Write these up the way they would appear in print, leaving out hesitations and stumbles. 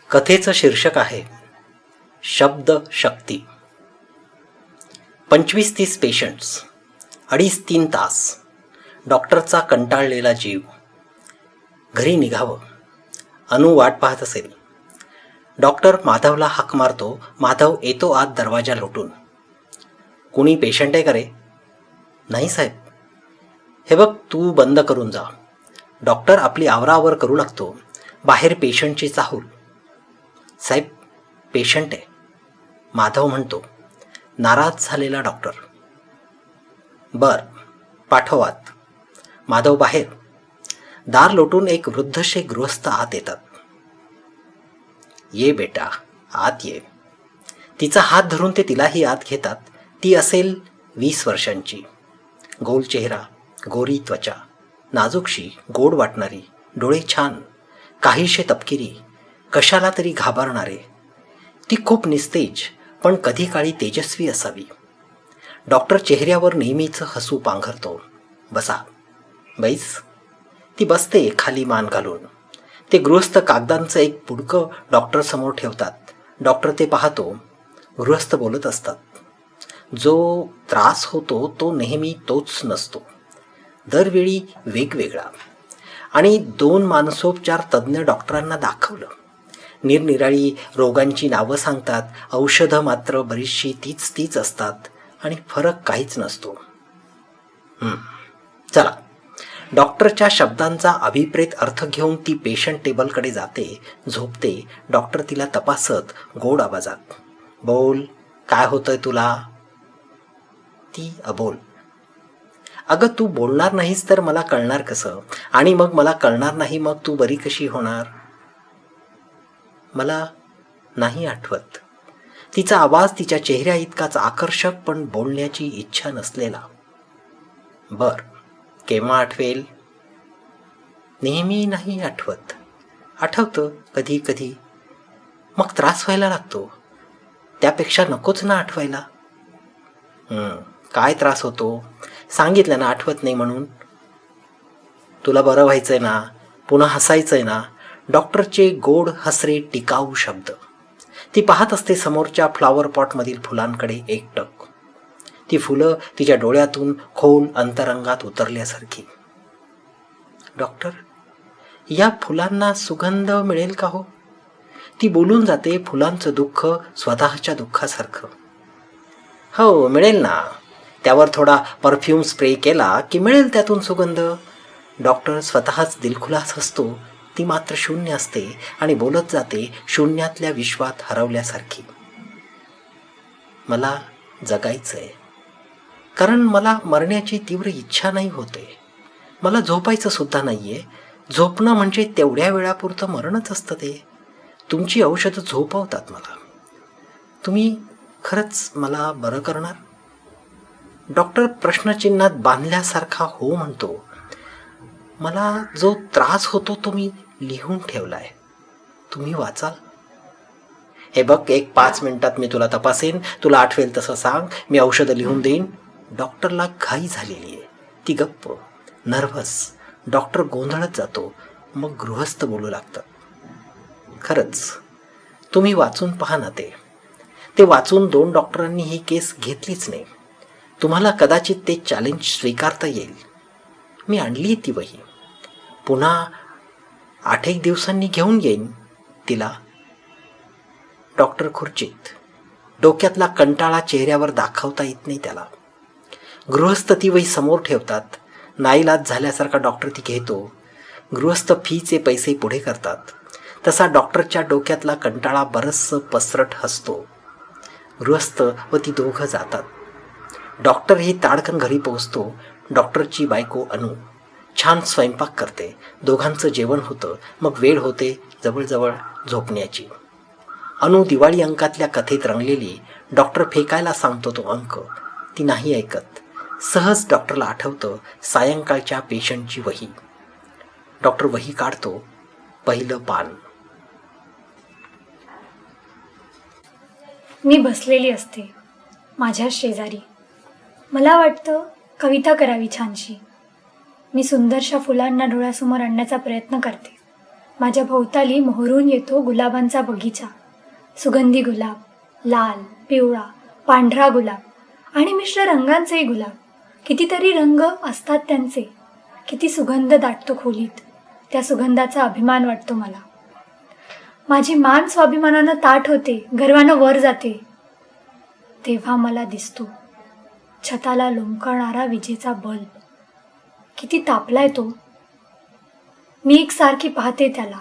कथेचं शीर्षक आहे शब्द शक्ती. 25-30 पेशंट्स, 2.5-3 तास, डॉक्टरचा कंटाळलेला जीव. घरी निघावं. अनु वाट पाहत असेल. डॉक्टर माधवला हाक मारतो. माधव येतो आत दरवाजा लोटून. कुणी पेशंट आहे का रे? नाही साहेब. हे बघ, तू बंद करून जा. डॉक्टर आपली आवराआवर करू लागतो. बाहेर पेशंटची चाहूल. साहेब, पेशंट आहे, माधव म्हणतो. नाराज झालेला डॉक्टर. बर, पाठवात. माधव बाहेर. दार लोटून एक वृद्धशे गृहस्थ आत येतात. ये बेटा, आत ये. तिचा हात धरून ते तिलाही आत घेतात. ती असेल 20 वर्षांची. गोल चेहरा, गोरी त्वचा, नाजूकशी, गोड वाटणारी, डोळे छान, काहीशे तपकिरी, कशाला तरी घाबरणारे. ती खूप निस्तेज पण कधी काळी तेजस्वी असावी. डॉक्टर चेहऱ्यावर नेहमीच हसू पांघरतो. बसा. बैस. ती बसते खाली मान घालून. ते गृहस्थ कागदांचं एक पुडकं डॉक्टर समोर ठेवतात. डॉक्टर ते पाहतो. गृहस्थ बोलत असतात. जो त्रास होतो तो नेहमी तोच नसतो, दरवेळी वेगवेगळा. आणि 2 मानसोपचार तज्ज्ञ डॉक्टरांना दाखवलं. निरनिराळी रोगांची नावं सांगतात. औषधं मात्र बरीचशी तीच असतात आणि फरक काहीच नसतो. चला. डॉक्टरच्या शब्दांचा अभिप्रेत अर्थ घेऊन ती पेशंट टेबलकडे जाते, झोपते. डॉक्टर तिला तपासत गोड आवाजात. बोल, काय होतंय तुला? ती अबोल. अगं, तू बोलणार नाहीस तर मला कळणार कसं? आणि मग मला कळणार नाही, मग तू बरी कशी होणार? मला नाही आठवत. तिचा आवाज तिच्या चेहऱ्या इतकाच आकर्षक पण बोलण्याची इच्छा नसलेला. बर, केव्हा आठवेल? नेहमी नाही आठवत. आठवतं कधी कधी. मग त्रास व्हायला लागतो. त्यापेक्षा नकोच ना आठवायला. काय त्रास होतो? सांगितलं ना आठवत नाही म्हणून. तुला बरं व्हायचंय ना? पुन्हा हसायचंय ना? डॉक्टरचे गोड हसरे टिकाऊ शब्द. ती पाहत असते समोरच्या फ्लॉवर पॉटमधील फुलांकडे एकटक. ती फुलं तिच्या डोळ्यातून खोल अंतरंगात उतरल्यासारखी. डॉक्टर, या फुलांना सुगंध मिळेल का हो? ती बोलून जाते फुलांचं दुःख स्वतःच्या दुःखासारखं. हो, मिळेल ना. त्यावर थोडा परफ्यूम स्प्रे केला की मिळेल त्यातून सुगंध. डॉक्टर स्वतःच दिलखुलास हसतो. ती मात्र शून्य असते आणि बोलत जाते शून्यातल्या विश्वात हरवल्यासारखी. मला जगायचंय, कारण मला मरण्याची तीव्र इच्छा नाही होते. मला झोपायचं सुद्धा नाहीये. झोपणं म्हणजे तेवढ्या वेळापुरतं मरणच असतं ते. तुमची औषधं झोपवतात मला. तुम्ही खरंच मला बरं करणार? डॉक्टर प्रश्नचिन्हात बांधल्यासारखा हो म्हणतो. मला जो त्रास होतो तो मी लिहून ठेवलाय. तुम्ही वाचाल? हे बघ, एक 5 मिनिटात मी तुला तपासेन. तुला आठवेल तसं सांग. मी औषधं लिहून देईन. डॉक्टरला घाई झालेली आहे. ती गप्प, नर्व्हस. डॉक्टर गोंधळत जातो. मग गृहस्थ बोलू लागतात. खरंच तुम्ही वाचून पहा ना ते. ते वाचून 2 डॉक्टरांनी ही केस घेतलीच नाही. तुम्हाला कदाचित ते चॅलेंज स्वीकारता येईल. मी आणली ती वही. पुन्हा 8-1 दिवसांनी घेऊन येईन तिला. डॉक्टर खुर्चीत. डोक्यातला कंटाळा चेहऱ्यावर दाखवता येत नाही त्याला. गृहस्थ ती वही समोर ठेवतात. नाईलाज झाल्यासारखा डॉक्टर ती घेतो. गृहस्थ फीचे पैसे पुढे करतात. तसा डॉक्टरच्या डोक्यातला कंटाळा बरचसं पसरट हसतो. गृहस्थ व ती दोघं जातात. डॉक्टर ही ताडकन घरी पोहोचतो. डॉक्टरची बायको अनु छान स्वयंपाक करते. दोघांचं जेवण होतं. मग वेळ होते जवळजवळ झोपण्याची. अनु दिवाळी अंकातल्या कथेत रंगलेली. डॉक्टर फेकायला सांगतो तो अंक. ती नाही ऐकत. सहज डॉक्टरला आठवतं सायंकाळच्या पेशंटची वही. डॉक्टर वही काढतो. पहिलं पान. मी बसलेली असते माझ्या शेजारी. मला वाटतं कविता करावी छानशी. मी सुंदरशा फुलांना डोळ्यासमोर आणण्याचा प्रयत्न करते. माझ्या भोवताली मोहरून येतो गुलाबांचा बगीचा. सुगंधी गुलाब, लाल, पिवळा, पांढरा गुलाब आणि मिश्र रंगांचेही गुलाब. कितीतरी रंग असतात त्यांचे. किती सुगंध दाटतो खोलीत. त्या सुगंधाचा अभिमान वाटतो मला. माझी मान स्वाभिमानानं ताठ होते, गर्वानं वर जाते. तेव्हा मला दिसतो छताला लोंबकळणारा विजेचा बल्ब. किती तापलाय तो. मी एकसारखी पाहते त्याला.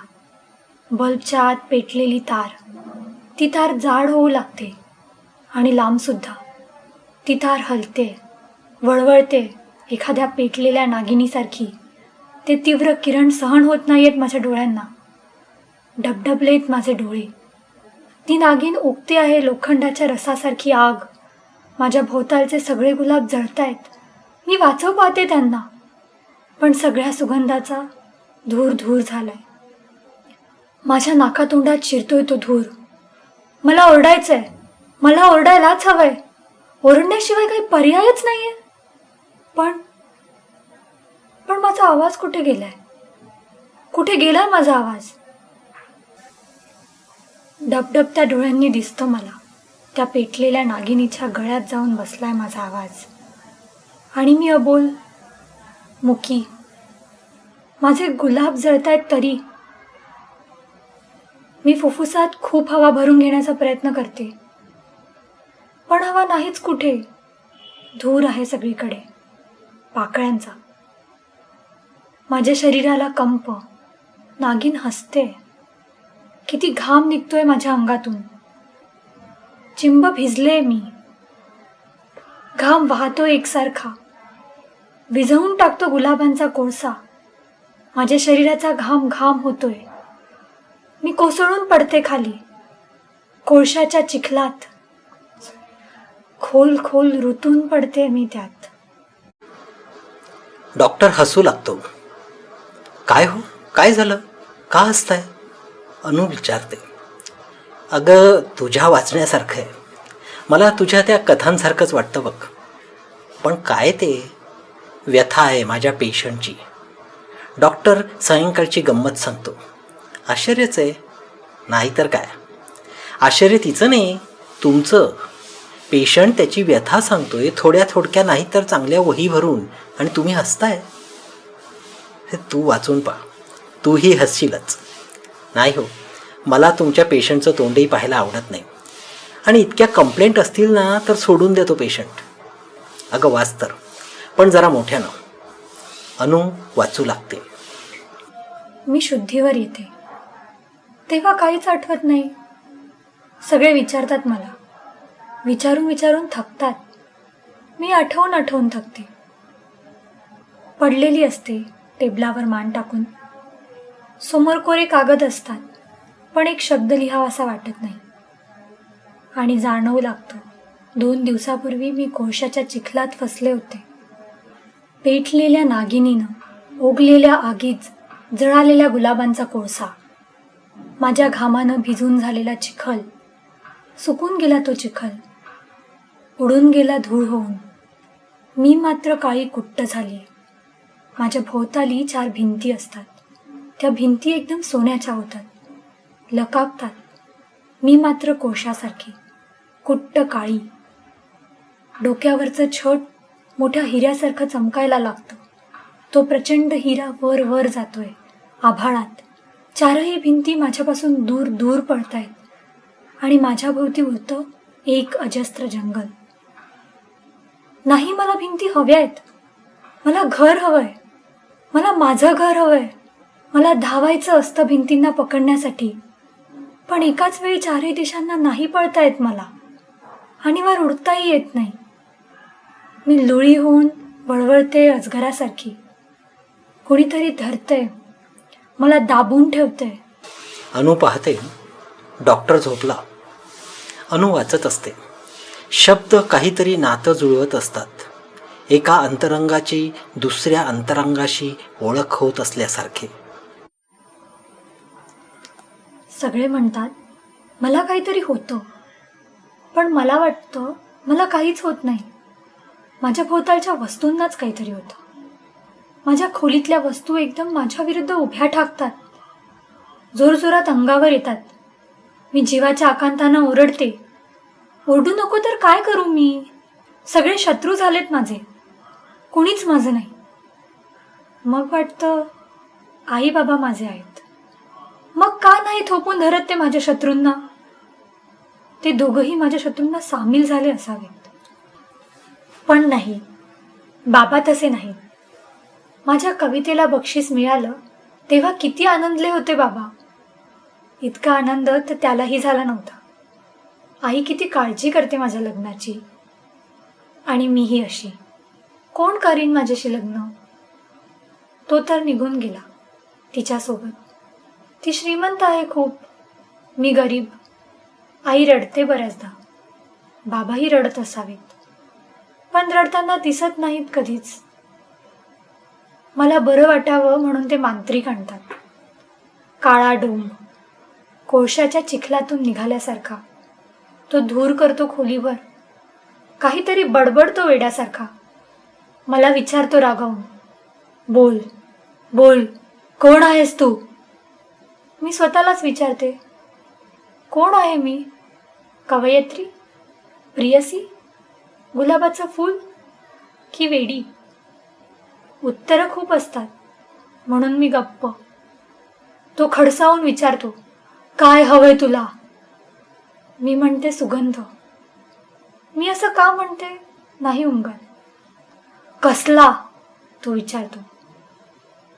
बल्बच्या आत पेटलेली तार. ती तार जाड होऊ लागते आणि लांबसुद्धा. ती तार हलते, वळवळते एखाद्या पेटलेल्या नागिनीसारखी. ते तीव्र किरण सहन होत नाहीयेत माझ्या डोळ्यांना. डबडबलेत माझे डोळे. ती नागिन ओकते आहे लोखंडाच्या रसासारखी आग. माझ्या भोवतालचे सगळे गुलाब जळतायत. मी वाचव पाहते त्यांना, पण सगळ्या सुगंधाचा धूर धूर झालाय. माझ्या नाकातोंडात शिरतोय तो धूर. मला ओरडायचंय, मला ओरडायलाच हवंय. ओरडण्याशिवाय काही पर्यायच नाहीये. पण माझा आवाज कुठे गेलाय? कुठे गेलाय माझा आवाज? डबडबत्या डोळ्यांनी दिसतं मला. त्या पेटलेल्या नागिनीच्या गळ्यात जाऊन बसलाय माझा आवाज. आणि मी अबोल, मुकी. माझे गुलाब जळतायत तरी. मी फुफ्फुसात खूप हवा भरून घेण्याचा प्रयत्न करते, पण हवा नाहीच कुठे. धूर आहे सगळीकडे, पाकळ्यांचा. माझ्या शरीराला कंप. नागिन हसते. किती घाम निघतोय माझ्या अंगातून. चिंब भिजले मी. घाम वाहतोय एकसारखा. विझवून टाकतो गुलाबांचा कोळसा. माझ्या शरीराचा घाम घाम होतोय. मी कोसळून पडते खाली. कोळशाच्या चिखलात खोल खोल रुतून पडते मी त्यात. डॉक्टर हसू लागतो. काय हो, काय झालं? का हसताय? अनु विचारते. अगं, तुझ्या वाचण्यासारखं आहे. मला तुझ्या त्या कथांसारखंच वाटतं बघ. पण काय ते व्यथा आहे माझ्या पेशंटची. डॉक्टर सायंकाळची गंमत सांगतो. आश्चर्यच आहे, नाहीतर काय. आश्चर्य तिचं नाही, तुमचं. पेशंट त्याची व्यथा सांगतोय थोड्या थोडक्या नाही तर चांगल्या वही भरून, आणि तुम्ही हसताय. हे तू वाचून पहा, तूही हसशीलच. नाही हो, मला तुमच्या पेशंटचं तोंडही पाहायला आवडत नाही. आणि इतक्या कंप्लेंट असतील ना तर सोडून देतो पेशंट. अगं वाच तर, पण जरा मोठ्यानं. अनु वाचू लागते. मी शुद्धीवर येते तेव्हा काहीच आठवत नाही. सगळे विचारतात मला. विचारून विचारून थकतात. मी आठवून आठवून थकते. पडलेली असते टेबलावर मान टाकून. समोर कोरे कागद असतात, पण एक शब्द लिहावासा वाटत नाही. आणि जाणवू लागतं 2 दिवसापूर्वी मी कोळशाच्या चिखलात फसले होते. पेटलेल्या नागिनीनं, ओगलेल्या आगीत जळालेल्या गुलाबांचा कोळसा, माझ्या घामानं भिजून झालेला चिखल. सुकून गेला तो चिखल. उडून गेला धूळ होऊन. मी मात्र काळी कुट्ट झाली. माझ्या भोवताली 4 भिंती असतात. त्या भिंती एकदम सोन्याच्या होतात, लकाकतात. मी मात्र कोळशासारखी कुट्ट काळी. डोक्यावरचं छट मोठ्या हिऱ्यासारखं चमकायला लागतं. तो प्रचंड हिरा वर वर जातोय आभाळात. 4ही भिंती माझ्यापासून दूर दूर पडतायत. आणि माझ्या भोवती उरतं एक अजस्त्र जंगल. नाही, मला भिंती हव्या आहेत. मला घर हवंय. मला माझं घर हवंय. मला धावायचं असतं भिंतींना पकडण्यासाठी. पण एकाच वेळी 4ही दिशांना नाही पळता येत मला. आणि वर उडताही येत नाही. मी लुळी होऊन वळवळते अजगरासारखी. कुणीतरी धरतंय, मला दाबून ठेवतंय. अनु पाहते, डॉक्टर झोपला. अनु वाचत असते. शब्द काहीतरी नातं जुळवत असतात. एका अंतरंगाची दुसऱ्या अंतरंगाशी ओळख होत असल्यासारखे. सगळे म्हणतात मला काहीतरी होतं, पण मला वाटतं मला काहीच होत नाही. माझ्या भोवतालच्या वस्तूंनाच काहीतरी होतं. माझ्या खोलीतल्या वस्तू एकदम माझ्या विरुद्ध उभ्या ठाकतात. जोरजोरात अंगावर येतात. मी जीवाच्या आकांतानं ओरडते. ओरडू नको तर काय करू मी? सगळे शत्रू झालेत माझे, कुणीच माझं नाही. मग वाटतं आई बाबा माझे आहेत. मग का नाही थोपून धरत ते माझ्या शत्रूंना? ते दोघंही माझ्या शत्रूंना सामील झाले असावेत. पण नाही, बाबा तसे नाहीत. माझ्या कवितेला बक्षीस मिळालं तेव्हा किती आनंदले होते बाबा. इतका आनंद तर त्यालाही झाला नव्हता. आई किती काळजी करते माझ्या लग्नाची. आणि मीही अशी. कोण करीन माझ्याशी लग्न? तो तर निघून गेला तिच्यासोबत. ती श्रीमंत आहे खूप, मी गरीब. आई रडते बऱ्याचदा, बाबाही रडत असावेत, पण रडताना दिसत नाहीत कधीच. मला बरं वाटावं म्हणून ते मांत्रिक आणतात. काळा डोंब कोळशाच्या चिखलातून निघाल्यासारखा. तो धूर करतो खोलीवर, काहीतरी बडबडतो वेड्यासारखा. मला विचारतो रागावून, बोल बोल, कोण आहेस तू? मी स्वतःलाच विचारते, कोण आहे मी? कवयित्री, प्रियसी, गुलाबाचं फूल की वेडी? उत्तरं खूप असतात म्हणून मी गप्प. तो खडसावून विचारतो, काय हवंय तुला? मी म्हणते सुगंध. मी असं का म्हणते नाही उमगत. कसला? तो विचारतो.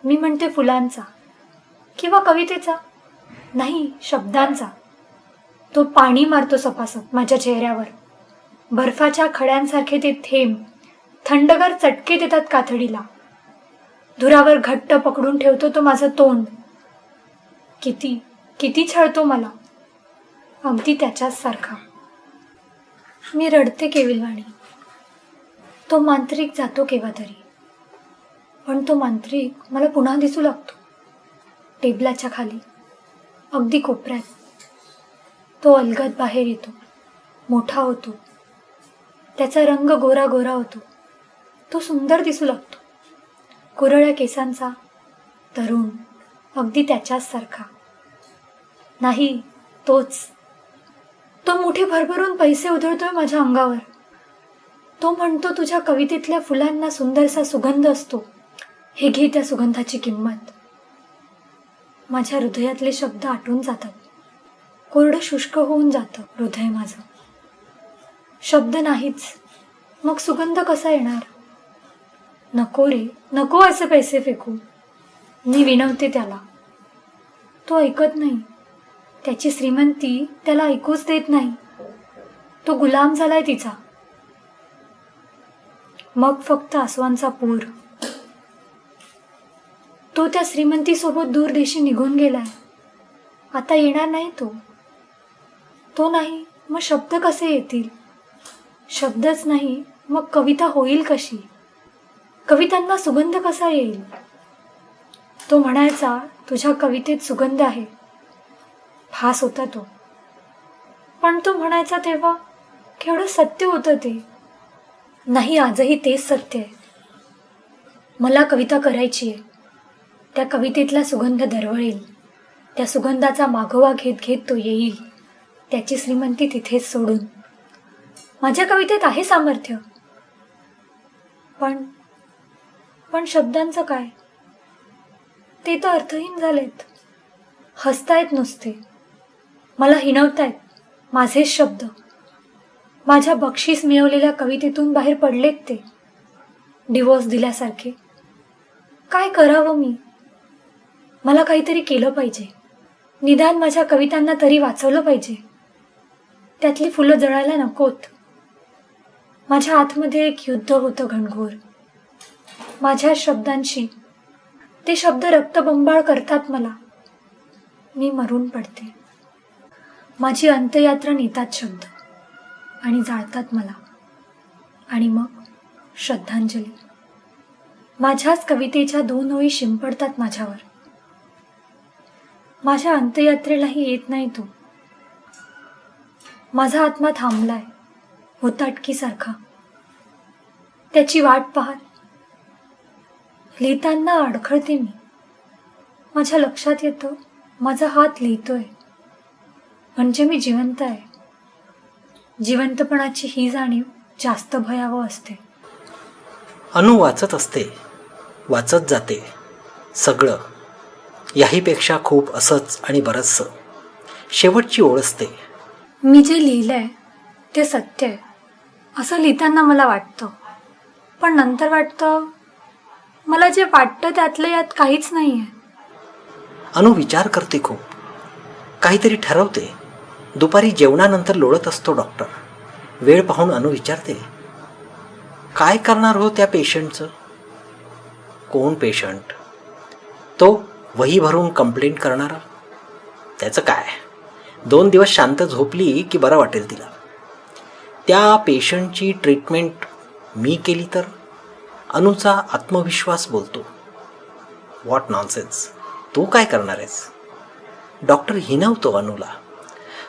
मी म्हणते फुलांचा किंवा कवितेचा, नाही शब्दांचा. तो पाणी मारतो सपासप माझ्या चेहऱ्यावर. बर्फाच्या खड्यांसारखे ते थेंब थंडगार चटके देतात कातडीला. धुरावर घट्ट पकडून ठेवतो तो माझं तोंड. किती किती छळतो मला, अगदी त्याच्याच सारखा. मी रडते केविलवाणी. तो मांत्रिक जातो केव्हा तरी, पण तो मांत्रिक मला पुन्हा दिसू लागतो. टेबलाच्या खाली, अगदी कोपऱ्यात. तो अलगद बाहेर येतो, मोठा होतो. त्याचा रंग गोरा गोरा होतो. तो सुंदर दिसू लागतो. कुरळ्या केसांचा, तरुण, अगदी त्याच्याच सारखा. नाही, तोच. तो मुठी भरभरून पैसे उधळतोय माझ्या अंगावर. तो म्हणतो, तुझ्या कवितेतल्या फुलांना सुंदरसा सुगंध असतो, हे घे त्या सुगंधाची किंमत. माझ्या हृदयातले शब्द आटून जातात. कोरडं शुष्क होऊन जातं हृदय माझं. शब्द नाहीच, मग सुगंध कसा येणार? नको रे, नको असे पैसे फेकू. मी विनवते त्याला. तो ऐकत नाही. त्याची श्रीमंती त्याला ऐकूच देत नाही. तो गुलाम झालाय तिचा. मग फक्त आसवांचा पूर. तो त्या श्रीमंतीसोबत दूर देशी निघून गेलाय. आता येणार नाही तो. तो नाही मग शब्द कसे येतील? शब्दच नाही मग कविता होईल कशी? कवितांना सुगंध कसा येईल? तो म्हणायचा, तुझ्या कवितेत सुगंध आहे. फास होता तो. पण तो म्हणायचा तेव्हा केवढं सत्य होतं ते. नाही, आजही तेच सत्य आहे. मला कविता करायची आहे. त्या कवितेतला सुगंध दरवळेल. त्या सुगंधाचा मागोवा घेत घेत तो येईल, त्याची श्रीमंती तिथेच सोडून. माझ्या कवितेत आहे सामर्थ्य. पण शब्दांचं काय? ते तर अर्थहीन झालेत. हसतायत नुसते. मला हिणवतायत माझेच शब्द. माझ्या बक्षीस मिळवलेल्या कवितेतून बाहेर पडलेत ते, डिवोर्स दिल्यासारखे. काय करावं मी? मला काहीतरी केलं पाहिजे. निदान माझ्या कवितांना तरी वाचवलं पाहिजे. त्यातली फुलं जळायला नकोत. माझ्या आतमध्ये एक युद्ध होतं घनघोर माझ्या शब्दांशी. ते शब्द रक्तबंबाळ करतात मला. मी मरून पडते. माझी अंत्ययात्रा नेतात शब्द आणि जाळतात मला. आणि मग श्रद्धांजली. माझ्याच कवितेच्या 2 ओळी शिंपडतात माझ्यावर. माझ्या अंत्ययात्रेलाही येत नाही तो. माझा आत्मा थांबलाय हुताटकीसारखा. त्याची वाट पाहत लिहिताना अडखळते मी. माझ्या लक्षात येतं माझा हात लिहितोय म्हणजे मी जिवंत आहे. जिवंतपणाची ही जाणीव जास्त भयावह असते. अनु वाचत असते, वाचत जाते सगळं, याहीपेक्षा खूप असंच आणि बरंचसं. शेवटची ओळ असते. मी जे लिहिलंय ते सत्य आहे असं लिहिताना मला वाटतं, पण नंतर वाटतं मला जे वाटतं त्यातलं यात काहीच नाही आहे. अनु विचार करते खूप, काहीतरी ठरवते. दुपारी जेवणानंतर लोळत असतो डॉक्टर. वेळ पाहून अनु विचारते, काय करणार हो त्या पेशंटचं? कोण पेशंट? तो वही भरून कंप्लेंट करणारा. त्याचं काय, 2 दिवस शांत झोपली की बरं वाटेल तिला. त्या पेशंटची ट्रीटमेंट मी केली तर? अनुचा आत्मविश्वास बोलतो. व्हॉट नॉनसेन्स, तू काय करणार आहेस? डॉक्टर हिणवतो अनुला.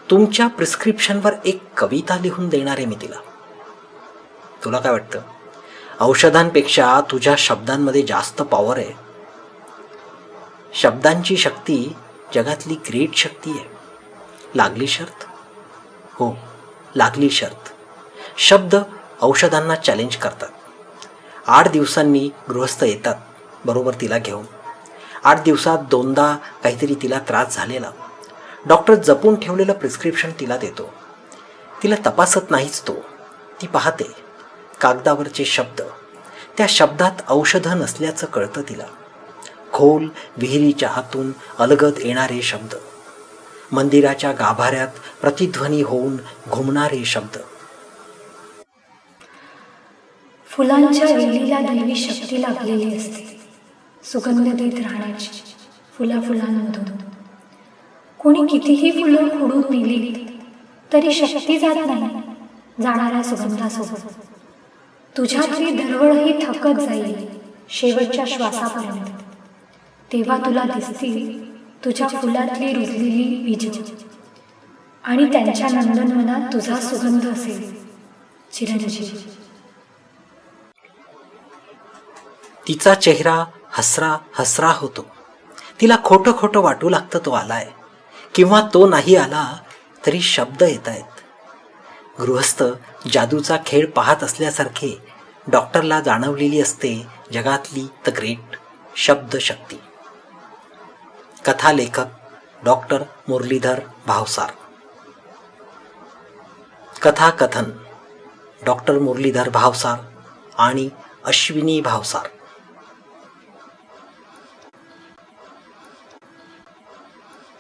तुमच्या प्रिस्क्रिप्शनवर एक कविता लिहून देणार आहे मी तिला. तुला काय वाटतं? औषधांपेक्षा तुझ्या शब्दांमध्ये जास्त पॉवर आहे. शब्दांची शक्ती जगातली ग्रेट शक्ती आहे. लागली शर्त? हो, लागली शर्त. शब्द औषधांना चॅलेंज करतात. 8 दिवसांनी गृहस्थ येतात बरोबर तिला घेऊन. 8 दिवसात 2दा काहीतरी तिला त्रास झालेला. डॉक्टर जपून ठेवलेलं प्रिस्क्रिप्शन तिला देतो. तिला तपासत नाहीच तो. ती पाहते कागदावरचे शब्द. त्या शब्दात औषधं नसल्याचं कळतं तिला. खोल विहिरीच्या हातून अलगद येणारे शब्द, मंदिराच्या गाभाऱ्यात प्रतिध्वनी होऊन घुमणारे शब्द. फुलांच्या वेलीला दैवी शक्ती लागलेली असते, सुगंध देत राहण्याची फुलाफुलांमधून. कोणी कितीही फुलं खुडून नेली तरी शक्ती जात नाही जाणाऱ्या सुगंधासोबत. तुझ्यातली दरवळही थकत जाईल शेवटच्या श्वासापर्यंत. तेव्हा तुला दिसतील तुझ्या फुलातली रुजलेली बीज आणि त्यांच्या नंदनवनात तुझा सुगंध असेल चिरंजीव. तिचा चेहरा हसरा हसरा होतो. तिला खोटं खोटं वाटू लागतं तो आलाय, किंवा तो नाही आला तरी शब्द येत आहेत. गृहस्थ जादूचा खेळ पाहत असल्यासारखे डॉक्टरला जाणवलेली असते जगातली द ग्रेट शब्दशक्ती. कथालेखक डॉक्टर मुरलीधर भावसार. कथाकथन डॉक्टर मुरलीधर भावसार आणि अश्विनी भावसार.